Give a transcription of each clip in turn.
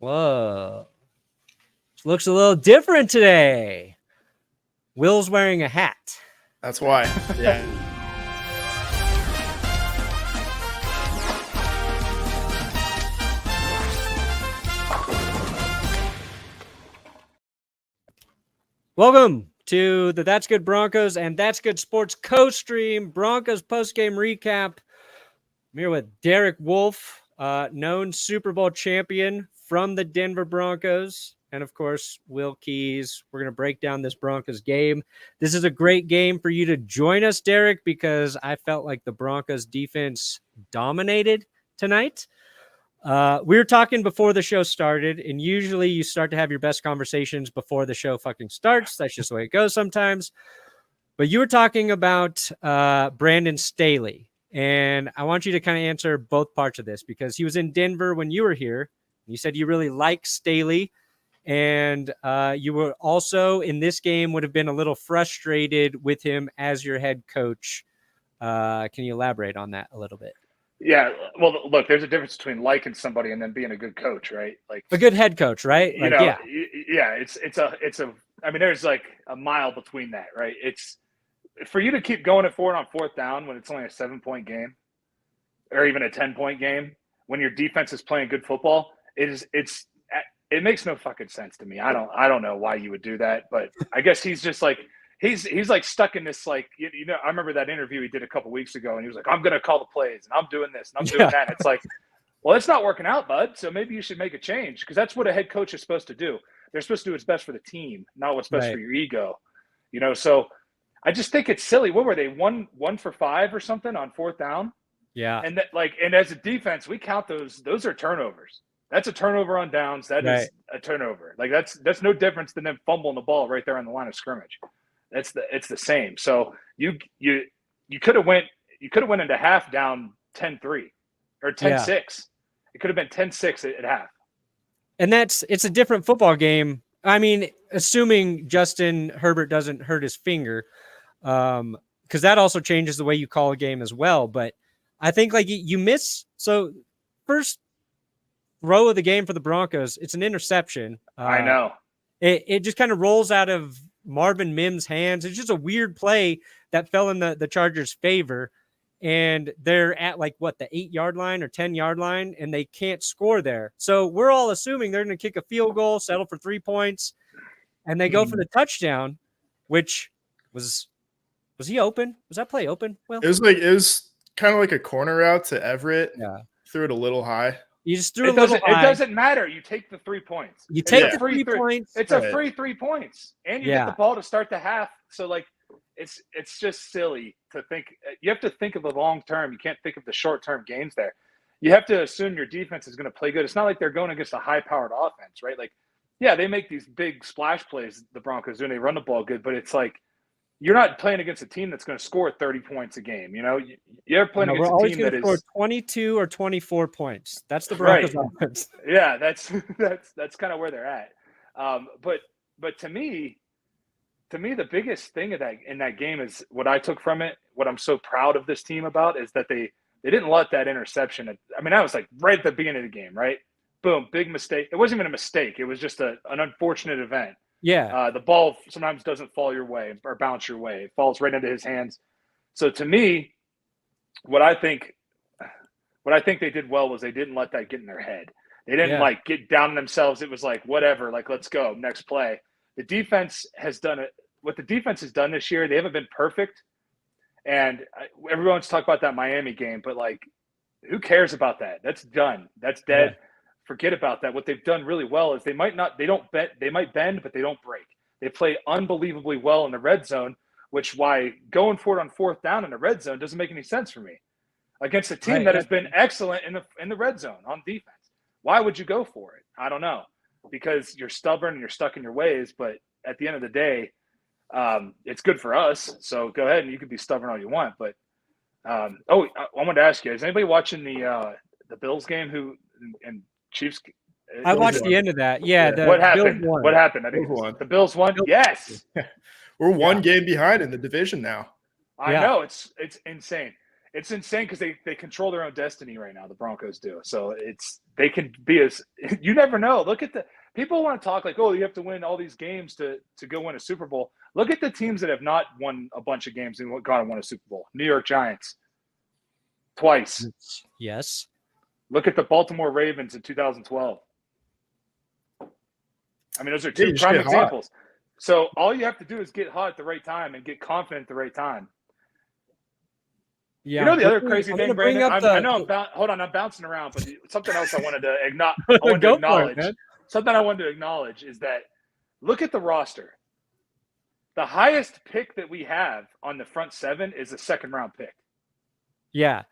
Whoa. Looks a little different today. Will's wearing a hat. That's why. Yeah. Welcome to the That's Good Broncos and That's Good Sports co-stream Broncos postgame recap. I'm here with Derek Wolfe, known Super Bowl champion from the Denver Broncos, and of course, Will Keys. We're going to break down this Broncos game. This is a great game for you to join us, Derek, because I felt like the Broncos defense dominated tonight. We were talking before the show started, and usually you start to have your best conversations before the show fucking starts. That's just the way it goes sometimes. But you were talking about Brandon Staley, and I want you to kind of answer both parts of this because he was in Denver when you were here. You said you really like Staley, and you were also in this game would have been a little frustrated with him as your head coach. Can you elaborate on that a little bit? Yeah, well, look, there's a difference between liking somebody and then being a good coach, right? Like a good head coach, right? Like, I mean, there's like a mile between that, right? It's for you to keep going at on fourth down when it's only a 7-point game or even a 10-point game when your defense is playing good football. It makes no fucking sense to me. I don't know why you would do that, but I guess he's just like. He's like stuck in this, like, you know, I remember that interview he did a couple weeks ago and he was like, I'm going to call the plays and I'm doing this and I'm doing that. It's like, well, it's not working out, bud. So maybe you should make a change because that's what a head coach is supposed to do. They're supposed to do what's best for the team, not what's best for your ego, you know? So I just think it's silly. What were they? One for 5 or something on fourth down? Yeah. And that, like, and as a defense, we count those are turnovers. That's a turnover on downs. That is a turnover. Like that's no difference than them fumbling the ball right there on the line of scrimmage. It's the same. So you could have went into half down 10-3 or 10-6. It could have been 10-6 at half. And it's a different football game. I mean, assuming Justine Herbert doesn't hurt his finger, because that also changes the way you call a game as well. But I think like you miss. So first row of the game for the Broncos, it's an interception. I know. It just kind of rolls out of Marvin Mims' hands. It's just a weird play that fell in the Chargers' favor. And they're at like the 8-yard line or 10-yard line, and they can't score there. So we're all assuming they're going to kick a field goal, settle for 3 points, and they go for the touchdown, which was he open? Was that play open? Well, it was kind of like a corner route to Everett. Yeah. Threw it a little high. You just threw it doesn't matter. You take the 3 points. You take the 3 points. It's a free 3 points. And you get the ball to start the half. So, like, it's just silly to think. You have to think of the long term. You can't think of the short-term gains there. You have to assume your defense is going to play good. It's not like they're going against a high-powered offense, right? Like, yeah, they make these big splash plays, the Broncos do, and they run the ball good. But it's like you're not playing against a team that's going to score 30 points a game. You know, you're playing against a team that is score 22 or 24 points. That's the Broncos offense. Yeah, that's kind of where they're at. But to me, the biggest thing in that game is what I took from it. What I'm so proud of this team about is that they didn't let that interception. I mean, that was like right at the beginning of the game, right? Boom, big mistake. It wasn't even a mistake. It was just an unfortunate event. Yeah. The ball sometimes doesn't fall your way or bounce your way. It falls right into his hands. So to me, what I think they did well was they didn't let that get in their head. They didn't like get down on themselves. It was like, whatever, like, let's go, next play. The defense has done it. What the defense has done this year, they haven't been perfect. And everyone's talking about that Miami game, but like, who cares about that? That's done. That's dead. Yeah. Forget about that. What they've done really well is they might bend, but they don't break. They play unbelievably well in the red zone, which why going for it on fourth down in the red zone doesn't make any sense for me. Against a team that has been excellent in the red zone on defense. Why would you go for it? I don't know. Because you're stubborn and you're stuck in your ways, but at the end of the day, it's good for us. So go ahead and you can be stubborn all you want. But I wanted to ask you: is anybody watching the Bills game? And Chiefs? I watched the end of that. Yeah. What happened? What happened? I think the Bills won. Yes. We're one game behind in the division now. I know it's insane. It's insane because they control their own destiny right now. The Broncos do. So they can be as – you never know. Look at the – people want to talk like, oh, you have to win all these games to go win a Super Bowl. Look at the teams that have not won a bunch of games and gone and won a Super Bowl. New York Giants twice. Yes. Look at the Baltimore Ravens in 2012. I mean, those are two prime examples. So all you have to do is get hot at the right time and get confident at the right time. Yeah. You know the other crazy thing, Brandon? I know I'm bouncing around, but something else I wanted to acknowledge. Something I wanted to acknowledge is that look at the roster. The highest pick that we have on the front seven is a second-round pick. Yeah.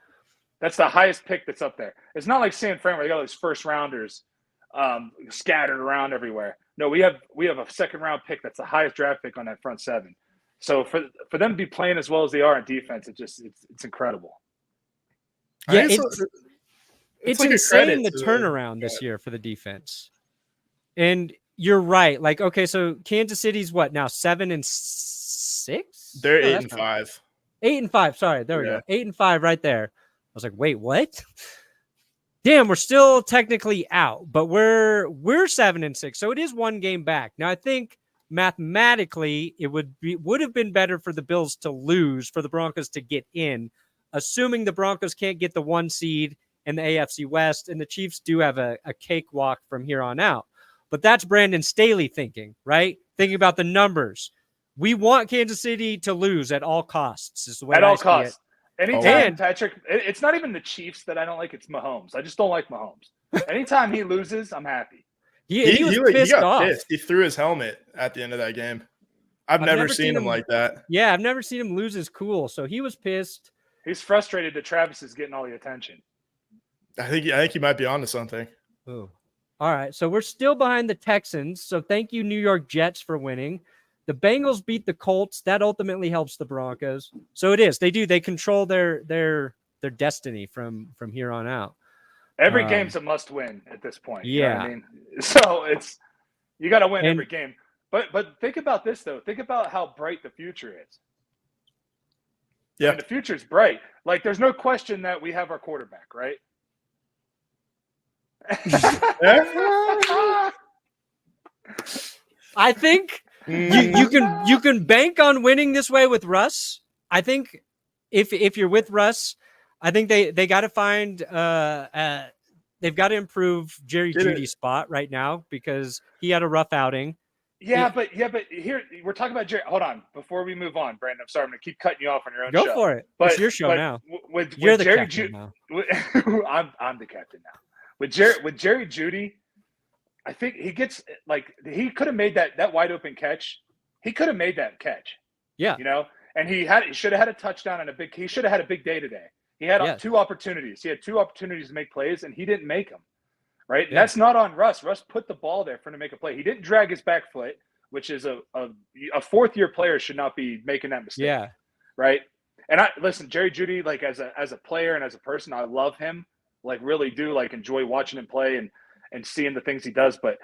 That's the highest pick that's up there. It's not like San Fran where they got those first-rounders scattered around everywhere. No, we have a second-round pick that's the highest draft pick on that front seven. So for them to be playing as well as they are in defense, it's incredible. Yeah, it's like insane the turnaround this year for the defense. And you're right. Like, okay, so Kansas City's what now? 7-6? They're 8-5. 8-5. Sorry, there we go. 8-5 right there. I was like, wait, what? Damn, we're still technically out, but we're 7-6. So it is one game back. Now I think mathematically it would have been better for the Bills to lose for the Broncos to get in, assuming the Broncos can't get the 1 seed in the AFC West, and the Chiefs do have a cakewalk from here on out. But that's Brandon Staley thinking, right? Thinking about the numbers. We want Kansas City to lose at all costs. Is the way at all costs. Anytime, Oh. Patrick, it's not even the Chiefs that I don't like. It's Mahomes. I just don't like Mahomes. Anytime he loses, I'm happy. He was pissed off. Pissed. He threw his helmet at the end of that game. I've never seen him like that. Yeah, I've never seen him lose his cool. So he was pissed. He's frustrated that Travis is getting all the attention. I think he might be onto something. Ooh. All right, so we're still behind the Texans. So thank you, New York Jets, for winning. The Bengals beat the Colts. That ultimately helps the Broncos. So it is. They do. They control their destiny from here on out. Every game's a must win at this point. Yeah. You know what I mean? So you got to win every game. But think about this though. Think about how bright the future is. Yeah. I mean, the future's bright. Like there's no question that we have our quarterback, right? I think you can bank on winning this way with Russ. I think if you're with Russ, I think they got to find they've got to improve Jerry Jeudy's spot right now because he had a rough outing. But here we're talking about Jerry. Hold on, before we move on, Brandon. I'm sorry, I'm gonna keep cutting you off on your own show. Go for it. It's your show now. You're the Jerry captain now. I'm the captain now. With Jerry Jeudy, I think he gets he could have made that wide open catch. He could have made that catch. Yeah. You know, and he should have had a touchdown and he should have had a big day today. He had 2 opportunities. He had 2 opportunities to make plays and he didn't make them. Right. Yeah. That's not on Russ. Russ put the ball there for him to make a play. He didn't drag his back foot, which is a 4th-year player should not be making that mistake. Yeah. Right. And listen, Jerry Jeudy, like as a player and as a person, I love him. Like really do enjoy watching him play and seeing the things he does, but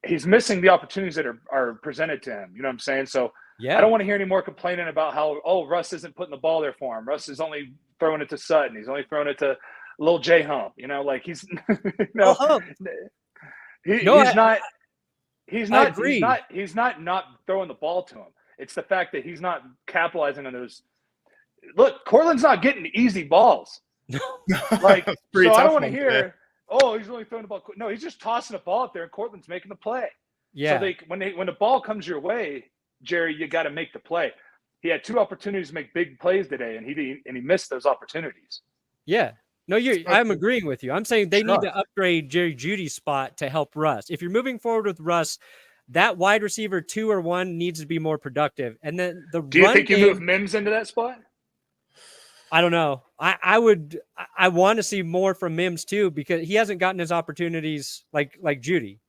he's missing the opportunities that are presented to him. You know what I'm saying? So I don't want to hear any more complaining about how, Russ isn't putting the ball there for him. Russ is only throwing it to Sutton. He's only throwing it to little J Hump, you know, like he's he's not throwing the ball to him. It's the fact that he's not capitalizing on those. Look, Courtland's not getting easy balls. So I don't want to hear, he's only throwing the ball. No, he's just tossing a ball up there and Courtland's making the play. Yeah. So when the ball comes your way, Jerry, you got to make the play. He had 2 opportunities to make big plays today and he missed those opportunities. Yeah. No, I'm agreeing with you. I'm saying they need to upgrade Jerry Jeudy's spot to help Russ. If you're moving forward with Russ, that wide receiver 2 or 1 needs to be more productive. And then do you think you move Mims into that spot? I don't know. I want to see more from Mims too because he hasn't gotten his opportunities like Jeudy.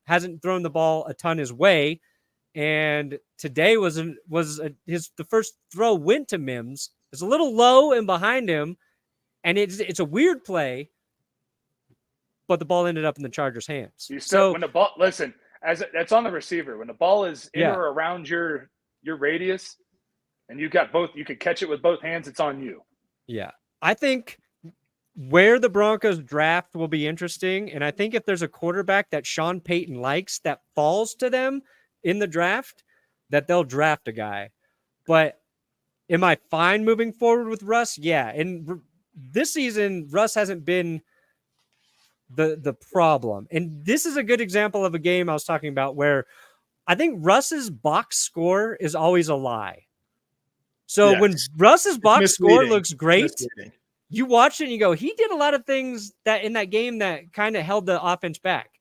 Hasn't thrown the ball a ton his way, and today was the first throw went to Mims. It's a little low and behind him, and it's a weird play, but the ball ended up in the Chargers' hands. When the ball that's on the receiver. When the ball is in or around your radius. And you got both. You can catch it with both hands. It's on you. Yeah. I think where the Broncos draft will be interesting. And I think if there's a quarterback that Sean Payton likes that falls to them in the draft, that they'll draft a guy. But am I fine moving forward with Russ? Yeah. And this season, Russ hasn't been the problem. And this is a good example of a game I was talking about where I think Russ's box score is always a lie. So when Russ's box score looks great, you watch it and you go, he did a lot of things that in that game that kind of held the offense back.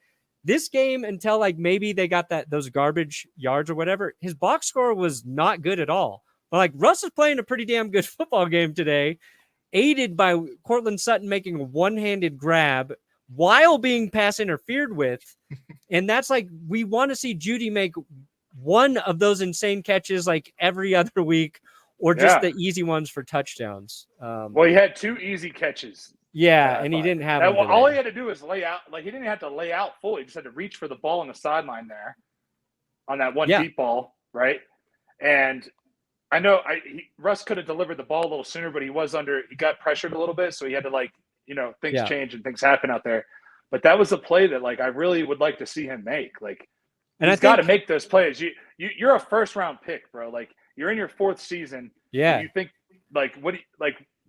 This game, until like maybe they got those garbage yards or whatever, his box score was not good at all. But like Russ is playing a pretty damn good football game today, aided by Courtland Sutton making a one-handed grab while being pass interfered with. And that's like, we want to see Jeudy make one of those insane catches like every other week, or just the easy ones for touchdowns. Well, he had 2 easy catches. Yeah, and he didn't have them all he had to do was lay out. Like, he didn't have to lay out fully. He just had to reach for the ball on the sideline there on that one deep ball, right? And I know Russ could have delivered the ball a little sooner, but he got pressured a little bit, so he had to things change and things happen out there. But that was a play that I really would like to see him make. And he's got to make those plays. You're a first round pick, bro. You're in your 4th season. Yeah. You think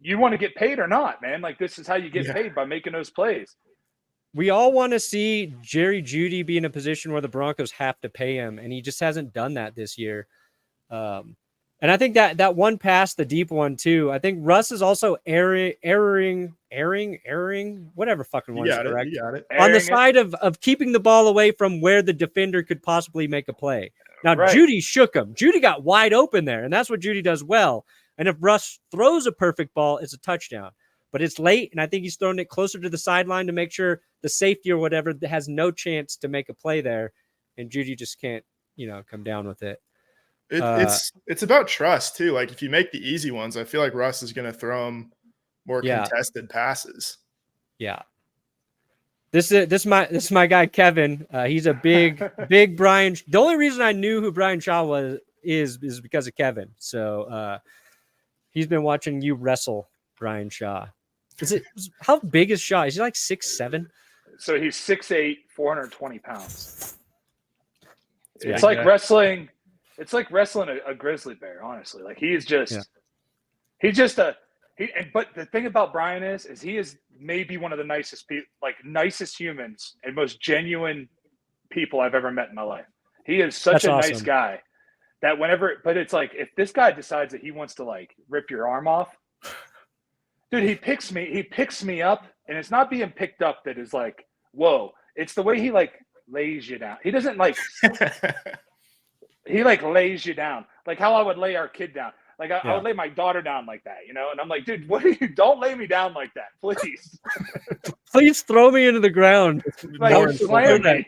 you want to get paid or not, man? This is how you get paid, by making those plays. We all want to see Jerry Jeudy be in a position where the Broncos have to pay him, and he just hasn't done that this year. And I think that one pass, the deep one too, I think Russ is also erring, whatever fucking one is correct. You got it. On the side of keeping the ball away from where the defender could possibly make a play. Now, Jeudy shook him. Jeudy got wide open there, and that's what Jeudy does well. And if Russ throws a perfect ball, it's a touchdown. But it's late, and I think he's throwing it closer to the sideline to make sure the safety or whatever has no chance to make a play there, and Jeudy just can't, come down with it. It's about trust too. If you make the easy ones, I feel like Russ is going to throw them more contested passes. Yeah. This is my guy Kevin. He's a big Brian. The only reason I knew who Brian Shaw was is because of Kevin. So he's been watching you wrestle Brian Shaw. How big is Shaw? Is he 6'7"? So he's 6'8", 420 pounds. It's like wrestling. It's like wrestling a grizzly bear, honestly. He's just, but the thing about Brian is he is maybe one of the nicest people, nicest humans and most genuine people I've ever met in my life. He is such a nice guy that but it's if this guy decides that he wants to rip your arm off, dude, he picks me up, and it's not being picked up that is whoa. It's the way he lays you down. He doesn't he lays you down, how I would lay our kid down. I would lay my daughter down like that, and I'm like, dude, don't lay me down like that, please. Please throw me into the ground. Slam me.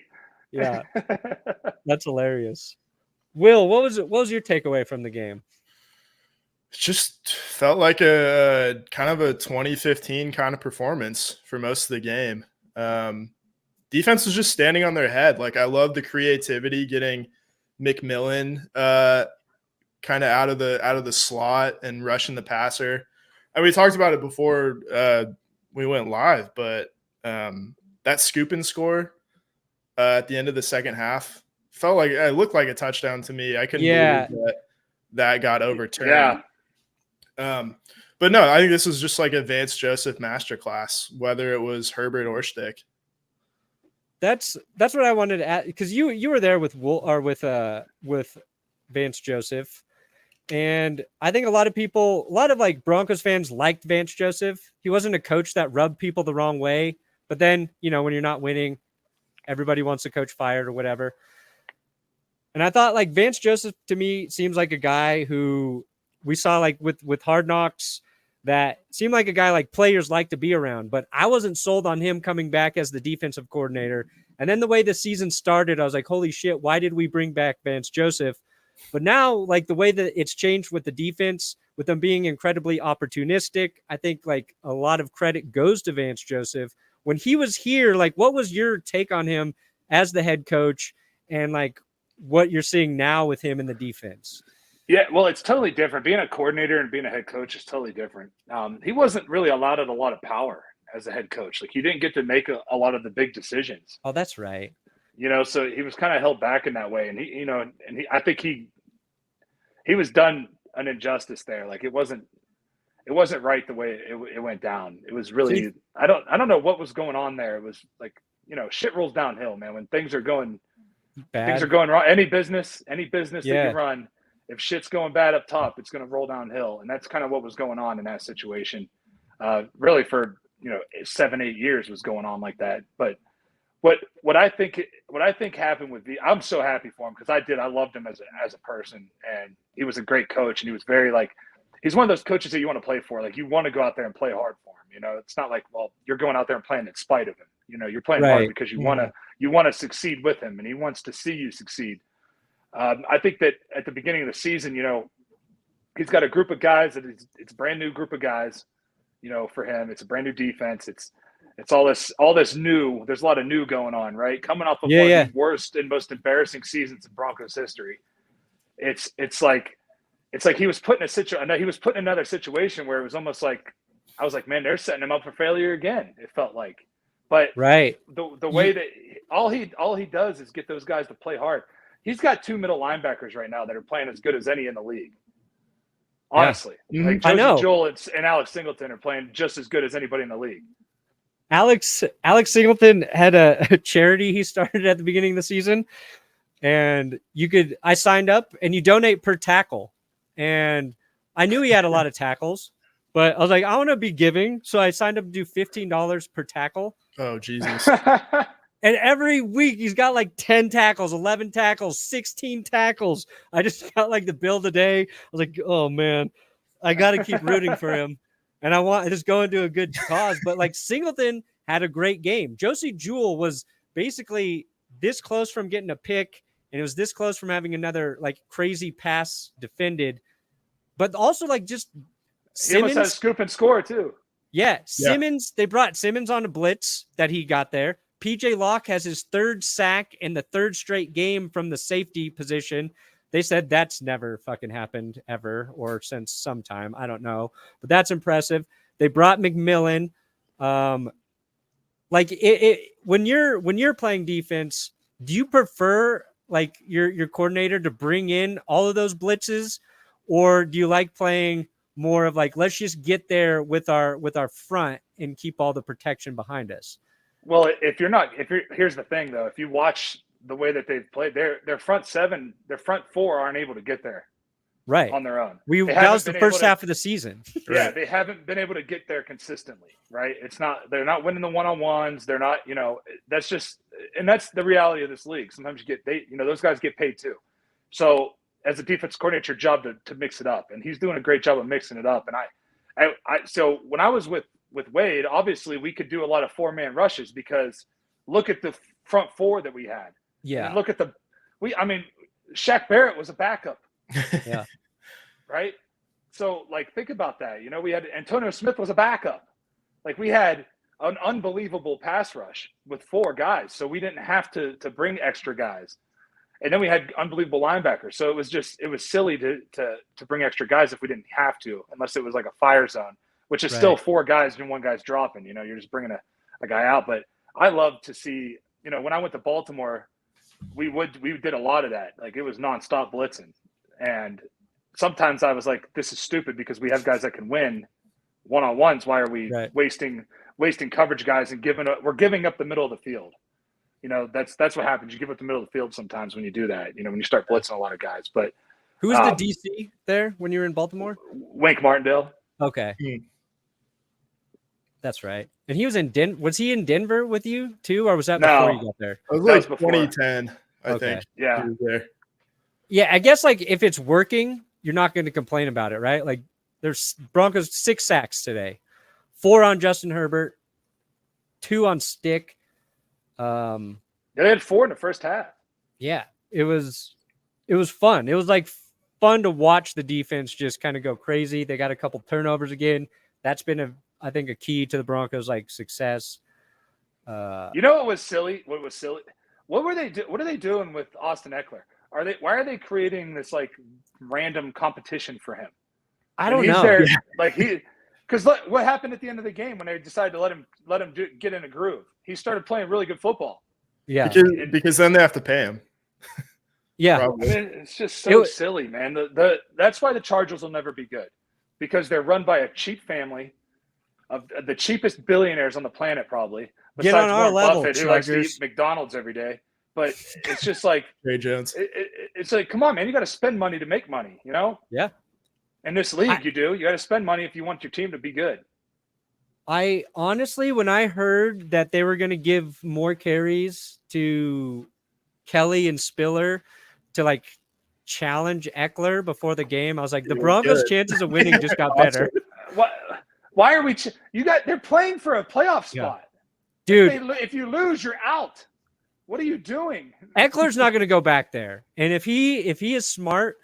Yeah, that's hilarious. Will, what was your takeaway from the game? Just felt like a kind of a 2015 kind of performance for most of the game. Defense was just standing on their head. I love the creativity, getting McMillan kind of out of the slot and rushing the passer. And we talked about it before we went live, but that scoop and score at the end of the second half felt like it looked like a touchdown to me. I couldn't believe that got overturned. Yeah. But no, I think this was just a Vance Joseph masterclass, whether it was Herbert or Stick. That's what I wanted to add, because you were there with Vance Joseph, and I think a lot of Broncos fans liked Vance Joseph. He wasn't a coach that rubbed people the wrong way, but then when you're not winning, everybody wants the coach fired or whatever. And I thought Vance Joseph to me seems like a guy who we saw with Hard Knocks, that seemed like a guy players like to be around, but I wasn't sold on him coming back as the defensive coordinator. And then the way the season started, I was like, holy shit, why did we bring back Vance Joseph? But now, the way that it's changed with the defense, with them being incredibly opportunistic, I think a lot of credit goes to Vance Joseph. When he was here, what was your take on him as the head coach, and what you're seeing now with him in the defense? Yeah, well, it's totally different. Being a coordinator and being a head coach is totally different. He wasn't really allowed a lot of power as a head coach. Like, he didn't get to make a lot of the big decisions. Oh, that's right. So he was kind of held back in that way. And I think he was done an injustice there. Like, it wasn't right the way it went down. It was really, I don't know what was going on there. It was like, shit rolls downhill, man. When things are going bad, things are going wrong. Any business that Yeah. you run, if shit's going bad up top, it's going to roll downhill. And that's kind of what was going on in that situation. Really for, 7-8 years was going on like that. But what I think happened with I'm so happy for him, because I loved him as a person, and he was a great coach, and he was very, like, he's one of those coaches that you want to play for. Like, you want to go out there and play hard for him. It's not like, well, you're going out there and playing in spite of him. You're playing hard because you want to succeed with him, and he wants to see you succeed. I think that at the beginning of the season, he's got a group of guys it's a brand new group of guys. For him, it's a brand new defense. It's all this new. There's a lot of new going on, right? Coming off of one of the worst and most embarrassing seasons in Broncos history. It's like he was put in another situation where it was almost like, I was like, man, they're setting him up for failure again. It felt like, but right. The way that all he does is get those guys to play hard. He's got 2 middle linebackers right now that are playing as good as any in the league. Honestly, like Joseph Joel and Alex Singleton are playing just as good as anybody in the league. Alex Singleton had a charity he started at the beginning of the season, and I signed up, and you donate per tackle. And I knew he had a lot of tackles, but I was like, I want to be giving. So I signed up to do $15 per tackle. Oh, Jesus. And every week he's got like 10 tackles, 11 tackles, 16 tackles. I just got like the bill today. I was like, oh man, I got to keep rooting for him. And I want to just go into a good cause. But like, Singleton had a great game. Josie Jewell was basically this close from getting a pick, and it was this close from having another like crazy pass defended. But also, like, just Simmons, he almost had a scoop and score too. Yeah, Simmons. They brought Simmons on a blitz that he got there. PJ Locke has his 3rd sack in the 3rd straight game from the safety position. They said that's never fucking happened ever, or since some time. I don't know, but that's impressive. They brought McMillan. Like, when you're playing defense, do you prefer like your coordinator to bring in all of those blitzes, or do you like playing more of like, let's just get there with our front and keep all the protection behind us? Well, here's the thing though. If you watch the way that they've played, their front 4 aren't able to get there right on their own. That was the first half of the season. Yeah, they haven't been able to get there consistently, right? They're not winning the one-on-ones. They're not, that's the reality of this league. Sometimes those guys get paid too. So as a defense coordinator, it's your job to mix it up, and he's doing a great job of mixing it up. And so when I was with Wade, obviously we could do a lot of 4-man rushes, because look at the front 4 that we had. Yeah. And look at Shaq Barrett was a backup. Yeah. Right. So like, think about that. We had Antonio Smith was a backup. Like, we had an unbelievable pass rush with 4 guys. So we didn't have to bring extra guys. And then we had unbelievable linebackers. So it was silly to bring extra guys if we didn't have to, unless it was like a fire zone, which is still 4 guys and 1 guy's dropping. You're just bringing a guy out. But I love to see, when I went to Baltimore, we did a lot of that. Like, it was nonstop blitzing. And sometimes I was like, this is stupid, because we have guys that can win one-on-ones. Why are we wasting coverage guys and we're giving up the middle of the field? That's what happens. You give up the middle of the field sometimes when you do that, when you start blitzing a lot of guys. But who was the DC there when you were in Baltimore? Wink Martindale. Okay. That's right. And he was in Was he in Denver with you too, or was that before you got there? It was like 2010, I think. Yeah. He was there. Yeah, I guess like if it's working, you're not going to complain about it, right? Like, there's Broncos 6 sacks today, 4 on Justine Herbert, 2 on Stick. They had 4 in the first half. Yeah, it was fun. It was like fun to watch the defense just kind of go crazy. They got a couple turnovers again. That's been I think a key to the Broncos like success. What was silly? What were they doing with Austin Ekeler? Why are they creating this like random competition for him? I don't he's know. There, like because what happened at the end of the game when they decided to let him get in a groove? He started playing really good football. Yeah, because then they have to pay him. Yeah, Probably. I mean, it's just so silly, man. That's why the Chargers will never be good, because they're run by a cheap family of the cheapest billionaires on the planet, probably. Get Besides on our Warren level, Buffett, who likes to eat McDonald's every day. But it's just like Ray Jones. It's like, come on, man, you got to spend money to make money, you know? Yeah. In this league, you got to spend money if you want your team to be good. I honestly, when I heard that they were going to give more carries to Kelly and Spiller to like challenge Ekeler before the game, I was like, the Broncos' chances of winning just got better. Why are we? They're playing for a playoff spot, dude. If you lose, you're out. What are you doing? Eckler's not going to go back there, and if he is smart,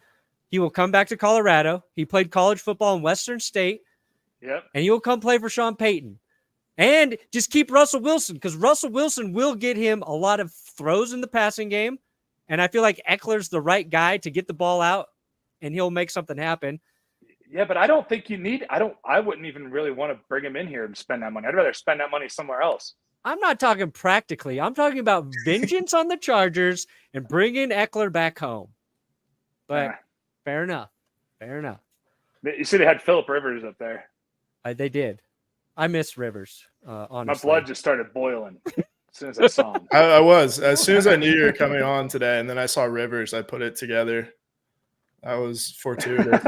he will come back to Colorado. He played college football in Western State. Yep. And he will come play for Sean Payton. And just keep Russell Wilson, because Russell Wilson will get him a lot of throws in the passing game. And I feel like Eckler's the right guy to get the ball out, and he'll make something happen. Yeah, but I don't think you need – I wouldn't even really want to bring him in here and spend that money. I'd rather spend that money somewhere else. I'm not talking practically. I'm talking about vengeance on the Chargers and bringing Ekeler back home. But fair enough. Fair enough. You see they had Phillip Rivers up there. They did. I miss Rivers, honestly. My blood just started boiling as soon as I saw him. I was. As soon as I knew you were coming on today, and then I saw Rivers, I put it together. I was fortuitous.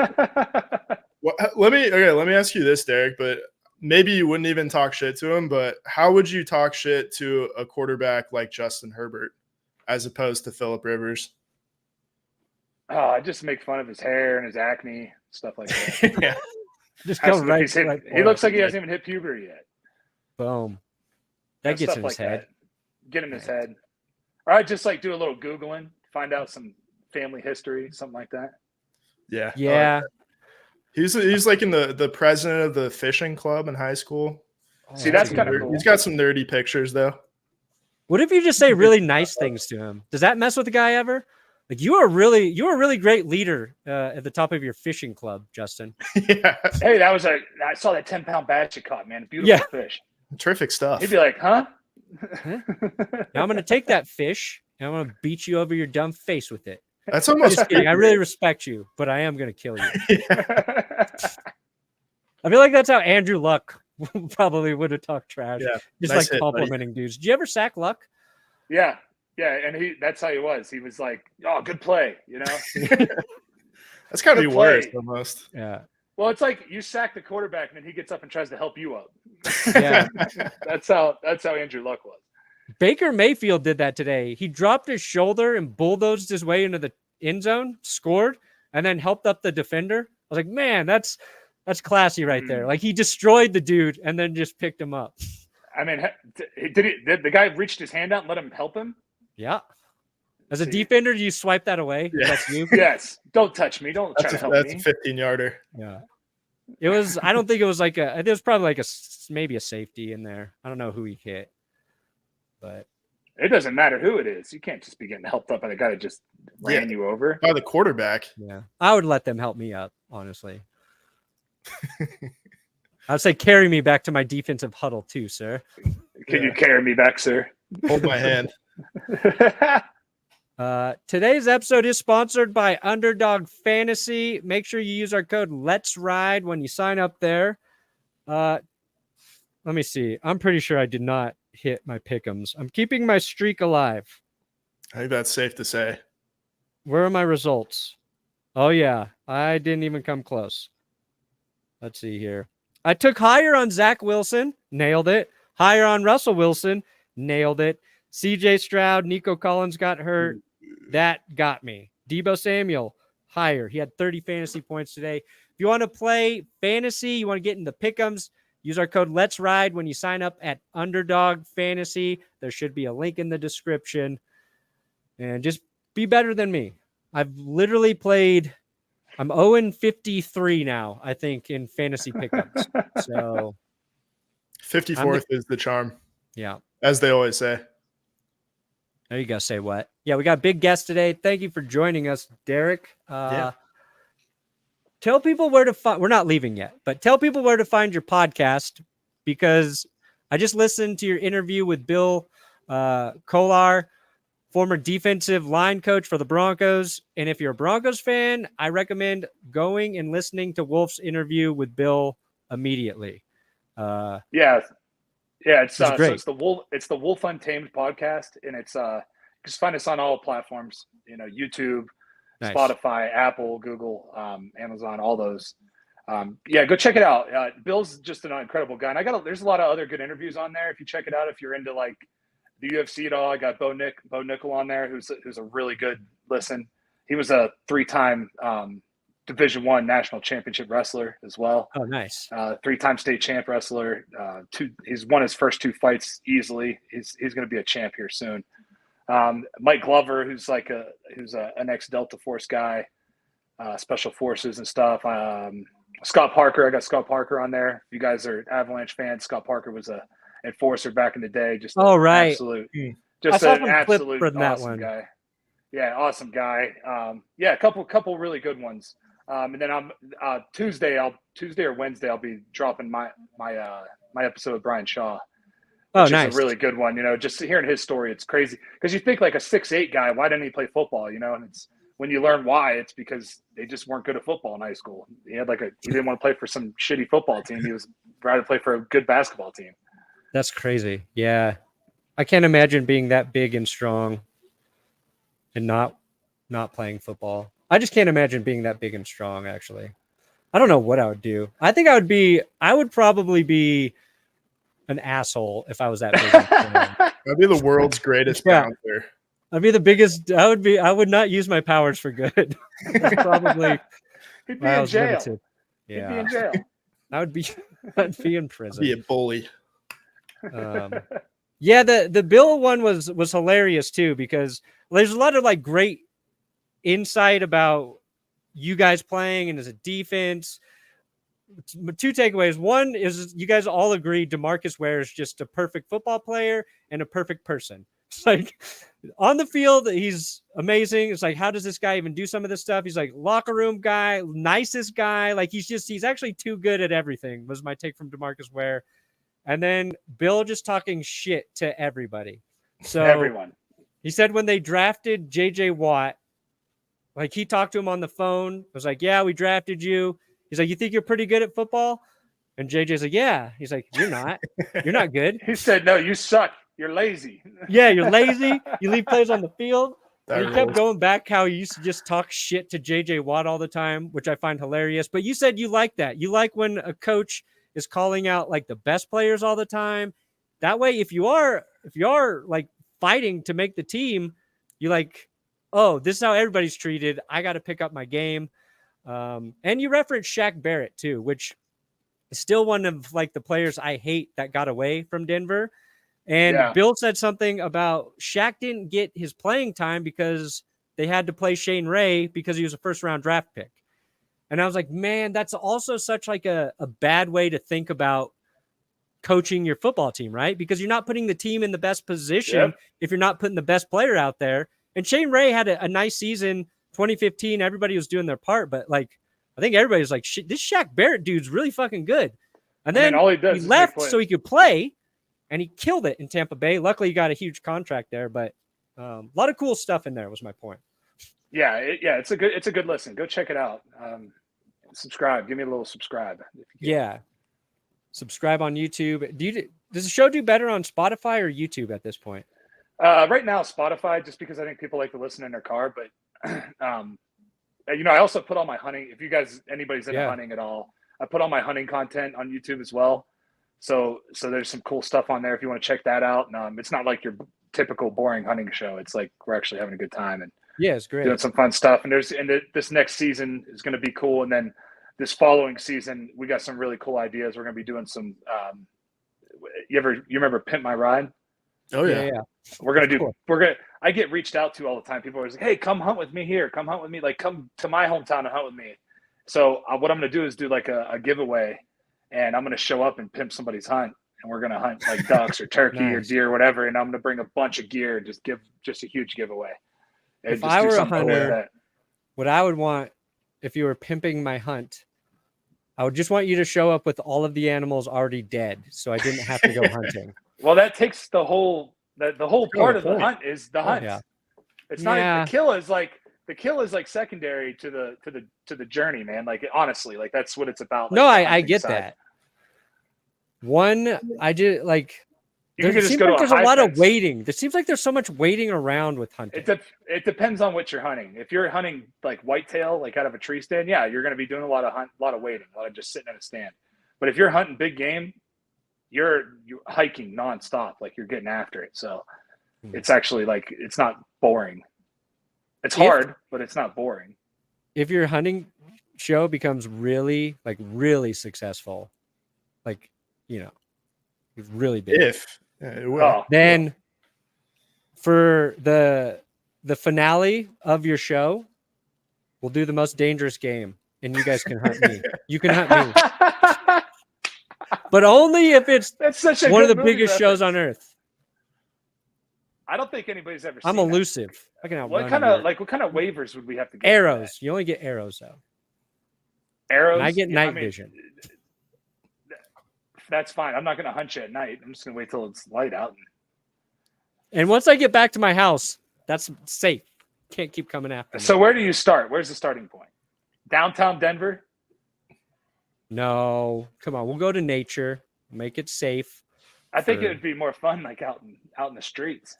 Let me ask you this, Derek, but maybe you wouldn't even talk shit to him, but how would you talk shit to a quarterback like Justine Herbert as opposed to Phillip Rivers? Oh, I just make fun of his hair and his acne, stuff like that. Yeah. Just go right. He looks like he hasn't even hit puberty yet. Boom. That gets in his head. Get in his head. Or I'd just like do a little Googling, find out some family history, something like that. Yeah. Yeah. He's like in the president of the fishing club in high school. See, that's kind of cool. He's got some nerdy pictures though. What if you just say really nice things to him? Does that mess with the guy ever? Like you are a really great leader at the top of your fishing club, Justin. Yeah. Hey, I saw that 10-pound bass you caught, man. Beautiful fish. Terrific stuff. He'd be like, huh? Now I'm going to take that fish and I'm going to beat you over your dumb face with it. That's almost just kidding. I really respect you, but I am going to kill you. I feel like that's how Andrew Luck probably would have talked trash. Yeah. Just nice like complimenting dudes. Did you ever sack Luck? Yeah. Yeah, and that's how he was. He was like, "Oh, good play," you know. That's got to be worse almost. Yeah. Well, it's like you sack the quarterback, and then he gets up and tries to help you up. Yeah. That's how Andrew Luck was. Baker Mayfield did that today. He dropped his shoulder and bulldozed his way into the end zone, scored, and then helped up the defender. I was like, man, that's classy right there. Like he destroyed the dude and then just picked him up. I mean, did the guy reached his hand out and let him help him? Yeah. As a defender, do you swipe that away? Yeah. That's you? Yes. Don't touch me. Don't try to help me. That's a 15-yarder. Yeah. It was, I don't think it was it was probably like maybe a safety in there. I don't know who he hit, but. It doesn't matter who it is. You can't just be getting helped up by the guy that just ran you over. By the quarterback. Yeah. I would let them help me up, honestly. I'd say carry me back to my defensive huddle too, sir. Can you carry me back, sir? Hold my hand. Today's episode is sponsored by Underdog Fantasy. Make sure you use our code Let's Ride when you sign up there. Let me see. I'm pretty sure I did not hit my pick'ems. I'm keeping my streak alive. I think that's safe to say. Where are my results? Oh yeah, I didn't even come close. Let's see here. I took higher on Zach Wilson, nailed it. Higher on Russell Wilson, nailed it. CJ Stroud, Nico Collins got hurt. That got me. Deebo Samuel, higher. He had 30 fantasy points today. If you want to play fantasy, you want to get into pick'ems, use our code Let's Ride when you sign up at Underdog Fantasy. There should be a link in the description. And just be better than me. I've literally played, I'm 0-53 now, I think, in fantasy pickups. So 54th is the charm. Yeah. As they always say. There you go. Say what? Yeah, we got a big guest today. Thank you for joining us, Derek. Tell people where to find. We're not leaving yet, but tell people where to find your podcast, because I just listened to your interview with Bill Kolar, former defensive line coach for the Broncos. And if you're a Broncos fan, I recommend going and listening to Wolfe's interview with Bill immediately. Yeah, it's great. So it's the Wolf Untamed podcast, and it's just find us on all platforms. YouTube, Nice. Spotify, Apple, Google, Amazon, all those. Go check it out. Bill's just an incredible guy, and there's a lot of other good interviews on there. If you check it out, if you're into like the UFC at all, I got Bo Nickel on there, who's a really good listen. He was a 3-time Division I national championship wrestler as well. Oh, nice. 3-time state champ wrestler. He's won his first 2 fights easily. He's going to be a champ here soon. Mike Glover, who's an ex-Delta Force guy, special forces and stuff. Scott Parker, I got Scott Parker on there. If you guys are Avalanche fans, Scott Parker was a enforcer back in the day. Just an absolute awesome guy. Yeah, awesome guy. A couple really good ones. And then I'm Tuesday or Wednesday I'll be dropping my episode with Brian Shaw. Which is a really good one. Just hearing his story, it's crazy because you think like a 6'8" guy, why didn't he play football? And it's when you learn why, it's because they just weren't good at football in high school. He didn't want to play for some shitty football team. He was rather play for a good basketball team. That's crazy. Yeah, I can't imagine being that big and strong and not playing football. I just can't imagine being that big and strong. Actually, I don't know what I would do. I think I would probably be an asshole if I was that big. I'd be the world's greatest bouncer. I'd be the biggest. I would not use my powers for good. Probably. He'd be in jail. Limited. Yeah. He'd be in jail. I'd be in prison. Be a bully. The Bill one was hilarious too, because there's a lot of like great insight about you guys playing and as a defense. 2 takeaways. One is you guys all agree DeMarcus Ware is just a perfect football player and a perfect person. It's like on the field, he's amazing. It's like, how does this guy even do some of this stuff? He's like locker room guy, nicest guy. Like he's actually too good at everything, was my take from DeMarcus Ware. And then Bill just talking shit to everybody. So everyone. He said when they drafted JJ Watt, like he talked to him on the phone, was like, yeah, we drafted you. He's like, you think you're pretty good at football? And JJ's like, yeah. He's like, you're not. You're not good. He said, no, you suck. You're lazy. Yeah, you're lazy. You leave plays on the field. And he kept going back how he used to just talk shit to JJ Watt all the time, which I find hilarious. But you said you like that. You like when a coach is calling out like the best players all the time. That way, if you are like fighting to make the team, you're like, oh, this is how everybody's treated. I got to pick up my game. And you referenced Shaq Barrett too, which is still one of like the players I hate that got away from Denver. And Bill said something about Shaq didn't get his playing time because they had to play Shane Ray because he was a first-round draft pick. And I was like, man, that's also such like a bad way to think about coaching your football team, right? Because you're not putting the team in the best position if you're not putting the best player out there. And Shane Ray had a nice season. 2015, everybody was doing their part, but like I think everybody was like, this Shaq Barrett dude's really fucking good. And then all he left so he could play, and he killed it in Tampa Bay. Luckily, he got a huge contract there, but a lot of cool stuff in there was my point. It's a good listen. Go check it out. Subscribe. Give me a little subscribe. Yeah, subscribe on YouTube. Does the show do better on Spotify or YouTube at this point? Right now, Spotify, just because I think people like to listen in their car, but. I also put all my hunting. If you guys, anybody's into hunting at all, I put all my hunting content on YouTube as well. So there's some cool stuff on there if you want to check that out. And it's not like your typical boring hunting show. It's like we're actually having a good time and it's great, doing some fun stuff. And this next season is going to be cool. And then this following season, we got some really cool ideas. We're going to be doing some. You remember Pimp My Ride? Oh yeah. I get reached out to all the time. People are like, hey, come hunt with me here. Come hunt with me. Like, come to my hometown and hunt with me. So what I'm going to do is do like a giveaway, and I'm going to show up and pimp somebody's hunt. and we're gonna hunt like ducks or turkey or deer or whatever, and I'm gonna bring a bunch of gear and just give a huge giveaway. And If just I do were a something cool like hunter, that. what I would want, if you were pimping my hunt, I would just want you to show up with all of the animals already dead, so I didn't have to go hunting. Well, that takes the whole part of the point. hunt is the hunt. Yeah. It's not even, the kill is like secondary to the journey, man. Like honestly, like that's what it's about. Like, No, the I hunting get side. that. One, I did like. You There can just seems go like to there's a a high lot of fence. waiting. There seems like there's so much waiting around with hunting. It depends on what you're hunting. If you're hunting like whitetail, like out of a tree stand, yeah, you're going to be doing a lot of waiting, a lot of just sitting in a stand. But if you're hunting big game, you're hiking nonstop, like you're getting after it. So it's actually like it's not boring. It's hard, but it's not boring. If your hunting show becomes really successful, like really big, then for the finale of your show, we'll do the most dangerous game, and you guys can hunt me. You can hunt me, but only if it's one of the biggest shows on earth. I don't think anybody's ever seen I'm elusive. I can outrun what kind of waivers would we have to get? Arrows. You only get arrows though. Arrows. And I get night vision. That's fine. I'm not going to hunt you at night. I'm just going to wait till it's light out. And once I get back to my house, that's safe. Can't keep coming after me. So where do you start? Where's the starting point? Downtown Denver? No, come on. We'll go to nature. Make it safe. I think it would be more fun, like out in the streets.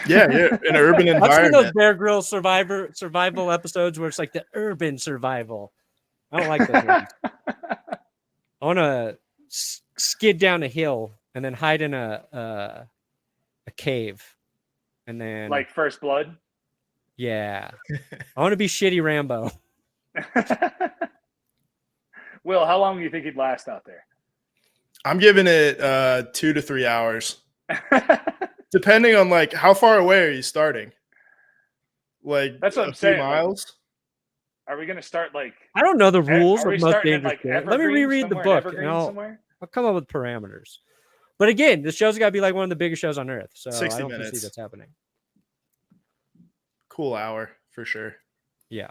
Yeah, in an urban environment. I've seen those Bear Grylls survival episodes where it's like the urban survival. I don't like those ones. I want to skid down a hill and then hide in a cave, and then like First Blood. Yeah, I want to be shitty Rambo. Will, how long do you think he'd last out there? I'm giving it 2 to 3 hours, depending on like how far away are you starting. Like that's what I'm saying. saying. Miles. Like, are we going to start like? I don't know the rules of most dangerous games. Let me reread the book, and I'll come up with parameters. But again, this show's got to be like one of the biggest shows on earth, so 60 I don't minutes. foresee that's happening. Cool hour for sure. Yeah.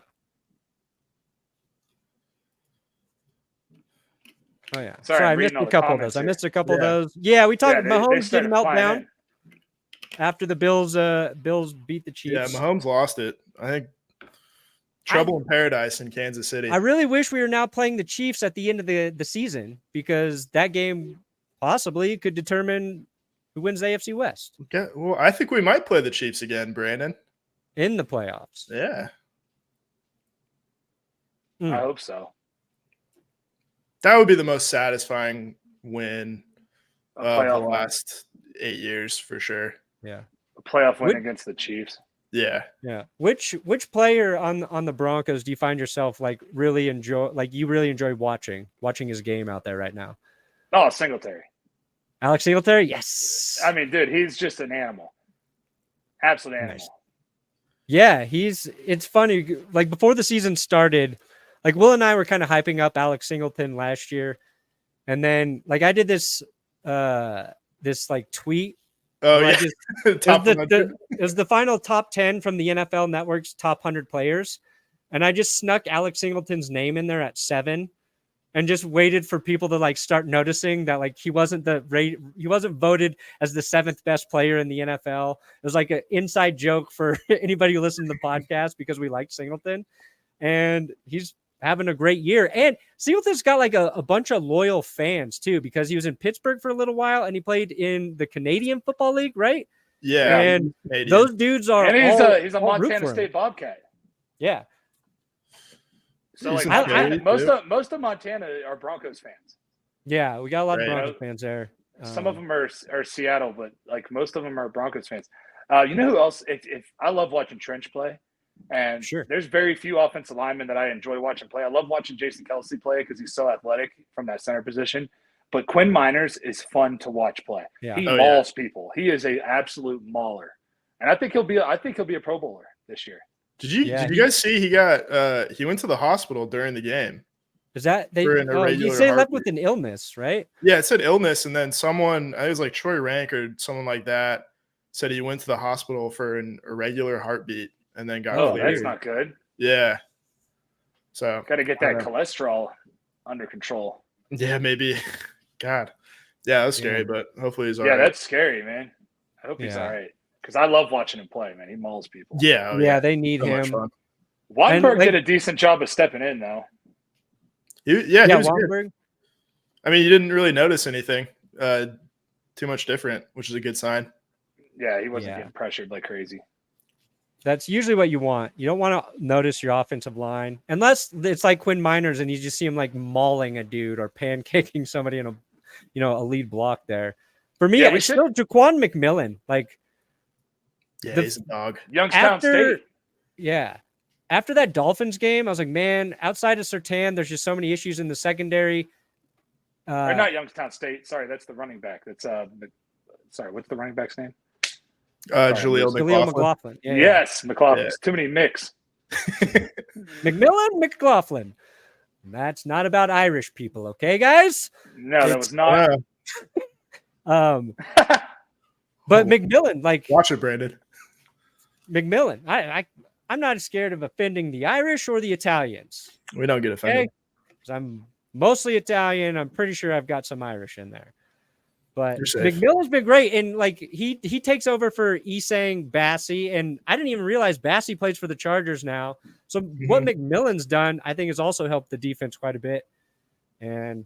Oh yeah. Sorry, I missed a couple of those. I missed a couple of those. Yeah, we talked. Mahomes did meltdown after the Bills beat the Chiefs. Yeah, Mahomes lost it. I think trouble in paradise in Kansas City. I really wish we were now playing the Chiefs at the end of the season, because that game possibly could determine who wins the AFC West. Okay, well, I think we might play the Chiefs again, Brandon, in the playoffs. Yeah. I hope so. That would be the most satisfying win of the last 8 years for sure. Yeah. A playoff win against the Chiefs. Yeah. Yeah. Which player on the Broncos do you find yourself like really enjoy watching his game out there right now? Oh, Singletary. Alex Singletary? Yes. I mean, dude, he's just an animal. Absolute animal. Nice. Yeah, it's funny. Like before the season started, like Will and I were kind of hyping up Alex Singleton last year. And then like I did this like tweet. Oh yeah. It was the final top 10 from the NFL Network's top 100 players. And I just snuck Alex Singleton's name in there at 7 and just waited for people to like start noticing that like he wasn't voted as the 7th best player in the NFL. It was like an inside joke for anybody who listened to the podcast because we liked Singleton, and he's having a great year. And Singleton's got like a bunch of loyal fans too, because he was in Pittsburgh for a little while and he played in the Canadian Football League, right? Yeah. And those dudes are and he's a Montana State Bobcat. Yeah. So like most of Montana are Broncos fans. Yeah, we got a lot of Broncos fans there. Some of them are Seattle, but like most of them are Broncos fans. You know who else? If I love watching Trench play, and there's very few offensive linemen that I enjoy watching play. I love watching Jason Kelsey play because he's so athletic from that center position. But Quinn Miners is fun to watch play. Yeah. He mauls people. He is an absolute mauler, and I think he'll be a Pro Bowler this year. Did you guys see he went to the hospital during the game? Is that they? For an Oh, you irregular say left heartbeat. with an illness, right? Yeah, it said illness, and then someone, I think it was like Troy Rank or someone like that, said he went to the hospital for an irregular heartbeat and then got Oh, cleared. that's not good. Yeah. So Got to get that cholesterol under control. yeah, maybe. God. Yeah, that was scary, Yeah. but hopefully he's all Yeah, right. that's scary, man. I hope he's all right because I love watching him play, man. He mauls people. Yeah, Yeah, they need So much him. fun. Weinberg like- did a decent job of stepping in, though. He was good. Weinberg. I mean, you didn't really notice anything too much different, which is a good sign. Yeah, he wasn't getting pressured like crazy. That's usually what you want. You don't want to notice your offensive line unless it's like Quinn Miners and you just see him like mauling a dude or pancaking somebody in a lead block there. For me, it's still Jaquan McMillan. Like, he's a dog. Youngstown State. Yeah. After that Dolphins game, I was like, man, outside of Surtain, there's just so many issues in the secondary. Or not Youngstown State. Sorry, that's the running back. That's sorry, what's the running back's name? Jaleel McLaughlin. Yeah, yes, McLaughlin. Yeah. Too many mix. McMillan, McLaughlin. That's not about Irish people, okay, guys? No, that was not. But McMillan, like, watch it, Brandon. McMillan. I'm not scared of offending the Irish or the Italians. We don't get offended. Because I'm mostly Italian. I'm pretty sure I've got some Irish in there. But McMillan's been great. And like he takes over for Isang Bassey. And I didn't even realize Bassey plays for the Chargers now. So what McMillan's done, I think, has also helped the defense quite a bit. And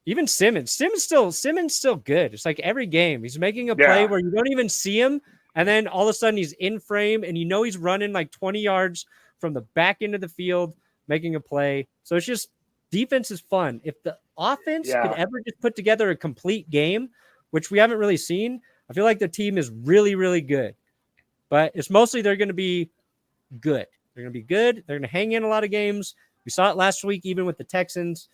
even Simmons still good. It's like every game he's making a play where you don't even see him. And then all of a sudden he's in frame and he's running like 20 yards from the back end of the field, making a play. So it's just defense is fun. If the offense could ever just put together a complete game, which we haven't really seen, I feel like the team is really, really good. But it's mostly they're going to be good. They're going to be good. They're going to hang in a lot of games. We saw it last week, even with the Texans.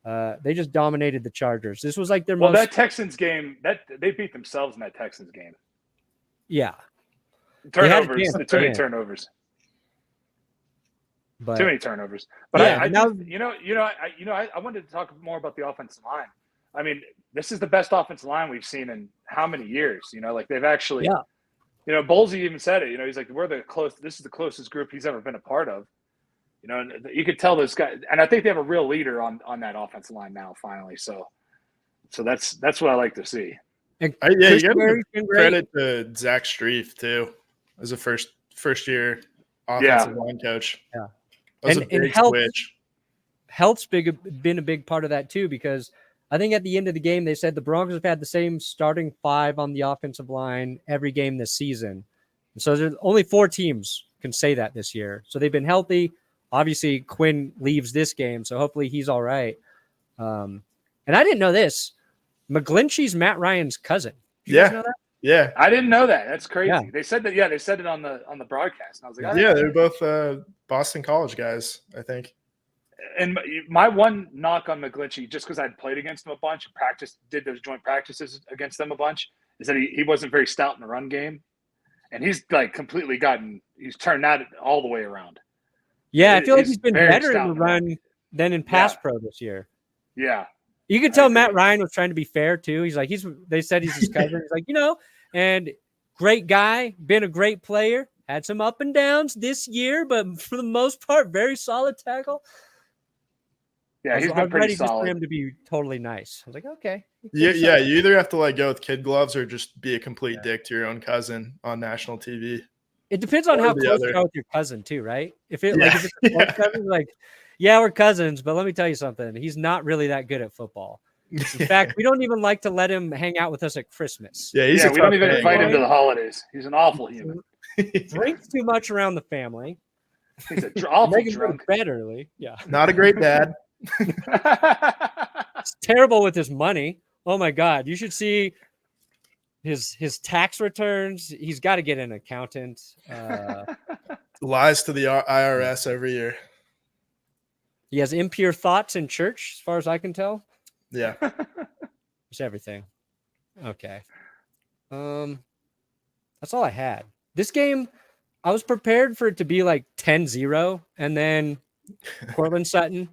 They just dominated the Chargers. This was like their most. Well, that Texans game, they beat themselves in that Texans game. Yeah. Turnovers. Too many turnovers. But, too many turnovers. But I wanted to talk more about the offensive line. I mean, this is the best offensive line we've seen in how many years? Like they've actually, Bolsey even said it. He's like, this is the closest group he's ever been a part of. And you could tell this guy, and I think they have a real leader on that offensive line now, finally. So that's what I like to see. You got to give credit to Zach Strief too, as a first year offensive line coach. Yeah, that was a big switch. Health's been a big part of that too, because I think at the end of the game they said the Broncos have had the same starting 5 on the offensive line every game this season. And so there's only 4 teams can say that this year. So they've been healthy. Obviously, Quinn leaves this game, so hopefully he's all right. And I didn't know this. McGlinchey's Matt Ryan's cousin. Did you guys know that? Yeah. I didn't know that. That's crazy. Yeah. They said that. Yeah, they said it on the broadcast. And I was like, they're both Boston College guys, I think. And my one knock on McGlinchey, just because I'd played against him a bunch, did those joint practices against them a bunch, is that he wasn't very stout in the run game, and he's like he's turned that all the way around. Yeah, I feel like he's been better in the run than in pass pro this year. Yeah. You could tell Matt Ryan was trying to be fair too. He's like, they said he's his cousin. He's like, and great guy, been a great player, had some up and downs this year, but for the most part, very solid tackle. Yeah, he's been pretty solid. Just for him to be totally nice. I was like, okay. Yeah, you either have to go with kid gloves or just be a complete dick to your own cousin on national TV. It depends on how close you are with your cousin too, right? If it's a close cousin, we're cousins, but let me tell you something. He's not really that good at football. In fact, we don't even like to let him hang out with us at Christmas. Yeah, we don't even invite him to the holidays. He's an awful human. Drinks too much around the family. He's an awful drunk. Go to bed early. Yeah. Not a great dad. It's terrible with his money. Oh my God. You should see his tax returns. He's got to get an accountant. Lies to the IRS every year. He has impure thoughts in church, as far as I can tell. Yeah. It's everything. Okay. That's all I had. This game, I was prepared for it to be like 10-0, and then Courtland Sutton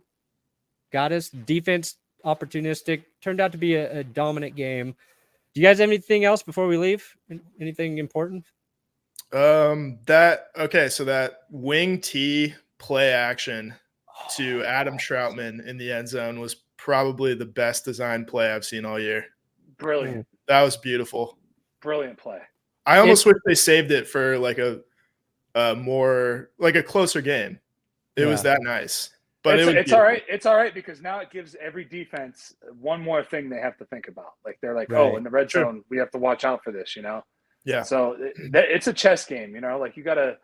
got us. Defense opportunistic. Turned out to be a dominant game. Do you guys have anything else before we leave? Anything important? So that wing T play action to Adam Troutman in the end zone was probably the best design play I've seen all year. Brilliant. That was beautiful. Brilliant play. I almost wish they saved it for like a closer game. It was that nice. But it's all right. It's all right because now it gives every defense one more thing they have to think about. Like they're like, oh, in the red zone, we have to watch out for this, you know? Yeah. So it's a chess game, you know, like you gotta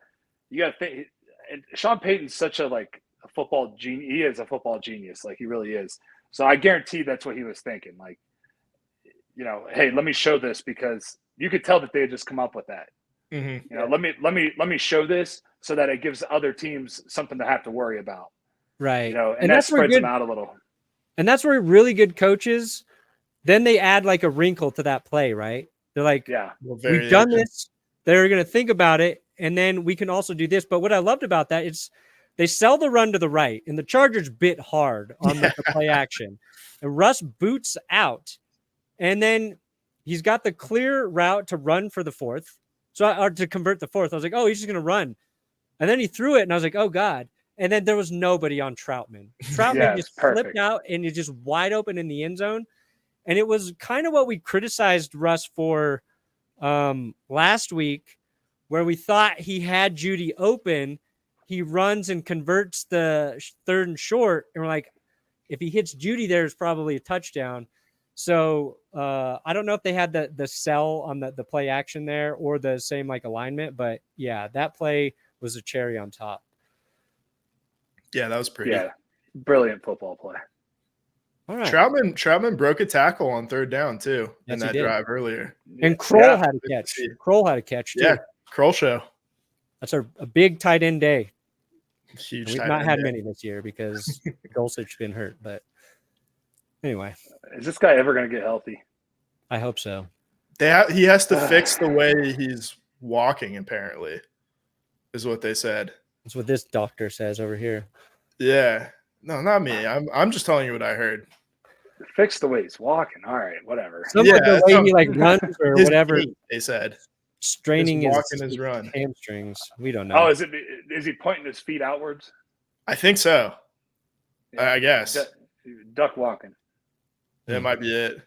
think. And Sean Payton's such a football genius. He is a football genius. Like he really is. So I guarantee that's what he was thinking. Like, you know, hey, let me show this because you could tell that they had just come up with that. Mm-hmm. You know, let me show this so that it gives other teams something to have to worry about. Right. You know, and that spreads them out a little. And that's where really good coaches, then they add like a wrinkle to that play, right? They're like, we've done this. They're going to think about it. And then we can also do this. But what I loved about that is they sell the run to the right, and the Chargers bit hard on the play action. And Russ boots out. And then he's got the clear route to run for the fourth. Or to convert the fourth. I was like, oh, he's just going to run. And then he threw it, and I was like, oh, God. And then there was nobody on Troutman. Troutman just flipped out, and he's just wide open in the end zone. And it was kind of what we criticized Russ for last week, where we thought he had Jeudy open. He runs and converts the third and short. And we're like, if he hits Jeudy, there's probably a touchdown. So I don't know if they had the sell on the play action there or the same alignment. But, yeah, that play was a cherry on top. Yeah, that was pretty. Yeah, brilliant football play. All right. Troutman broke a tackle on third down too in that drive earlier. And Kroll had a catch. Kroll had a catch too. Yeah, Kroll show. That's a big tight end day. Huge. We've not had many this year because Dulcich's been hurt. But anyway, is this guy ever going to get healthy? I hope so. He has to fix the way he's walking. Apparently, is what they said. That's what this doctor says over here. Yeah. No, not me. I'm just telling you what I heard. Fix the way he's walking. All right, whatever. The way he runs or whatever. They said straining his run hamstrings. We don't know. Oh, is he pointing his feet outwards? I think so. Yeah. I guess. Duck walking. That might be it.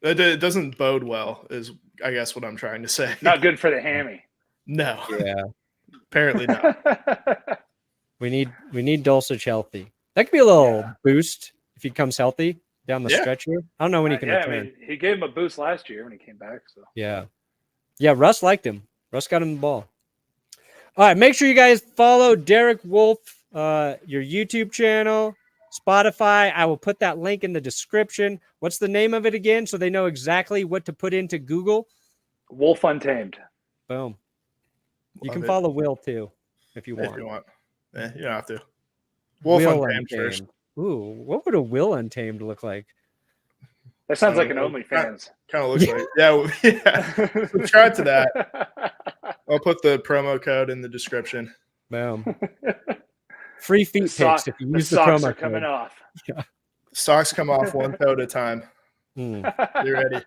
It doesn't bode well, is I guess what I'm trying to say. Not good for the hammy. No. Yeah. Apparently not. We need Dulcich healthy. That could be a little boost if he comes healthy down the stretch here. I don't know when he can return. I mean, he gave him a boost last year when he came back. So yeah. Russ liked him. Russ got him the ball. All right, make sure you guys follow Derek Wolfe, your YouTube channel, Spotify. I will put that link in the description. What's the name of it again, so they know exactly what to put into Google? Wolf Untamed. Boom. You can follow Will too, if you want. If you want. You don't have to. Wolf Untamed first. Ooh, what would a Will Untamed look like? That sounds like an OnlyFans. Kind of looks like. Yeah. Subscribe to that. I'll put the promo code in the description. Boom. Free feet picks if you use the socks promo are coming code. off. Yeah. Socks come off one toe at a time. You ready?